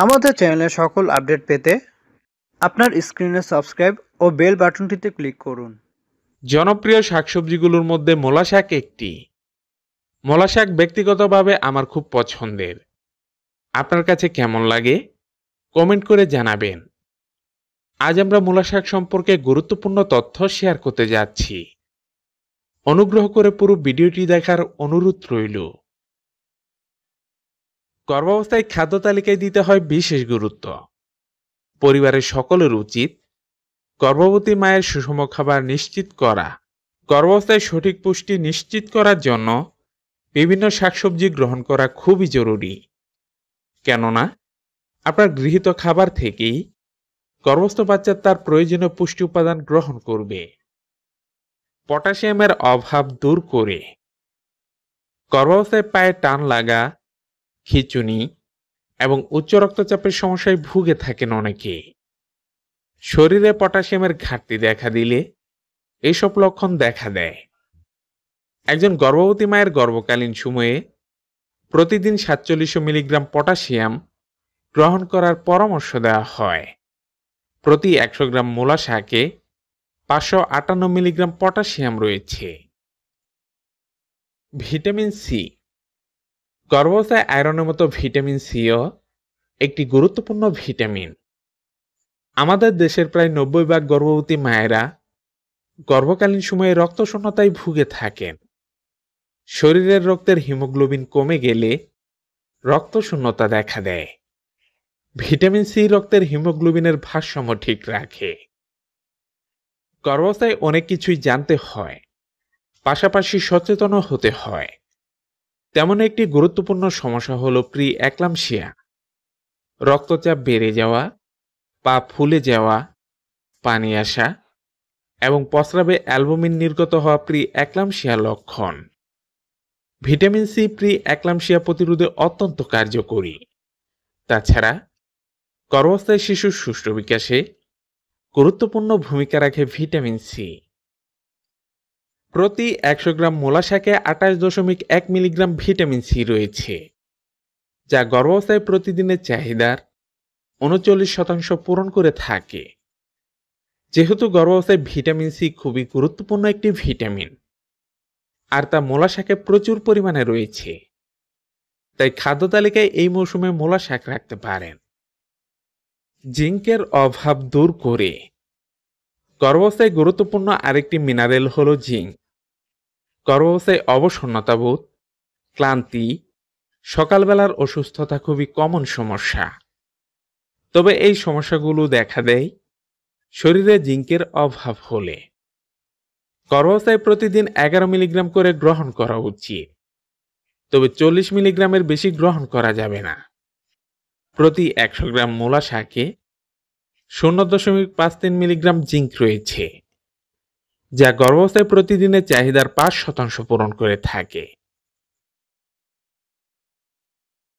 আমাদের চ্যানেলের সকল আপডেট পেতে আপনার স্ক্রিনে সাবস্ক্রাইব ও বেল বাটনটিতে ক্লিক করুন। জনপ্রিয় শাকসবজিগুলোর মধ্যে মূলা শাক একটি। মূলা শাক ব্যক্তিগতভাবে আমার খুব পছন্দের। আপনার কাছে কেমন লাগে কমেন্ট করে জানাবেন। আজ আমরা মূলা শাক সম্পর্কে গুরুত্বপূর্ণ তথ্য শেয়ার করতে যাচ্ছি। অনুগ্রহ করে পুরো ভিডিওটি দেখার অনুরোধ রইল। গর্ভাবস্থায় খাদ্য তালিকায় দিতে হয় বিশেষ গুরুত্ব। পরিবারের সকলের উচিত গর্ভবতী মায়ের সুষম খাবার নিশ্চিত করা। গর্ভাবস্থায় সঠিক পুষ্টি নিশ্চিত করার জন্য বিভিন্ন শাকসবজি গ্রহণ করা খুবই জরুরি। কেননা আপনার গৃহীত খাবার থেকেই গর্ভস্থ বাচ্চা তার প্রয়োজনীয় পুষ্টি উপাদান গ্রহণ করবে। পটাশিয়ামের অভাব দূর করে। গর্ভাবস্থায় পায়ে টান লাগা, খিঁচুনি এবং উচ্চ রক্তচাপের সমস্যায় ভুগে থাকেন অনেকে। শরীরে পটাশিয়ামের ঘাটতি দেখা দিলে এসব লক্ষণ দেখা দেয়। একজন গর্ভবতী মায়ের গর্ভকালীন সময়ে প্রতিদিন 4700 মিলিগ্রাম পটাশিয়াম গ্রহণ করার পরামর্শ দেওয়া হয়। প্রতি 100 গ্রাম মূলা শাকে 558 মিলিগ্রাম পটাশিয়াম রয়েছে। Vitamin C. গর্ভাবস্থায় আয়রনের মতো ভিটামিন সিও একটি গুরুত্বপূর্ণ ভিটামিন। আমাদের দেশের প্রায় 90% গর্ভবতী মায়েরা গর্ভকালীন সময়ে রক্তশূন্যতায় ভুগে থাকেন। শরীরের রক্তের হিমোগ্লোবিন কমে গেলে রক্তশূন্যতা দেখা দেয়। ভিটামিন সি রক্তের হিমোগ্লোবিনের ভারসাম্য ঠিক রাখে। গর্ভাবস্থায় অনেক কিছুই জানতে হয়, পাশাপাশি সচেতনও হতে হয়। তেমন একটি গুরুত্বপূর্ণ সমস্যা হলো প্রি এক্লাম্পসিয়া। রক্তচাপ বেড়ে যাওয়া, পা ফুলে যাওয়া, পানি আসা এবং প্রস্রাবে অ্যালবুমিন নির্গত হওয়া প্রি এক্লাম্পসিয়া লক্ষণ। ভিটামিন সি প্রি এক্লাম্পসিয়া প্রতিরোধে অত্যন্ত কার্যকরী। তাছাড়া গর্ভাবস্থায় শিশুর সুষ্ঠু বিকাশে গুরুত্বপূর্ণ ভূমিকা রাখে ভিটামিন সি। প্রতি 100 গ্রাম মূলা শাকে 28.1 মিলিগ্রাম ভিটামিন সি রয়েছে, যা গর্ভাবস্থায় প্রতিদিনের চাহিদার 39% পূরণ করে থাকে। যেহেতু গর্ভাবস্থায় ভিটামিন সি খুবই গুরুত্বপূর্ণ একটি ভিটামিন, আর তা মূলা শাকে প্রচুর পরিমাণে রয়েছে, তাই খাদ্য তালিকায় এই মৌসুমে মূলা শাক রাখতে পারেন। জিঙ্কের অভাব দূর করে। গর্ভাবস্থায় গুরুত্বপূর্ণ আরেকটি মিনারেল হলো জিঙ্ক। গর্ভাবস্থায় অবসন্নতাবোধ, ক্লান্তি, সকালবেলার অসুস্থতা খুবই কমন সমস্যা। তবে এই সমস্যাগুলো দেখা দেয় শরীরে জিঙ্কের অভাব হলে। গর্ভাবস্থায় প্রতিদিন 11 মিলিগ্রাম করে গ্রহণ করা উচিত, তবে 40 মিলিগ্রামের বেশি গ্রহণ করা যাবে না। প্রতি 100 গ্রাম মূলা শাকে 0.53 মিলিগ্রাম জিঙ্ক রয়েছে, যা গর্ভাবস্থায় প্রতিদিনের চাহিদার 5% পূরণ করে থাকে।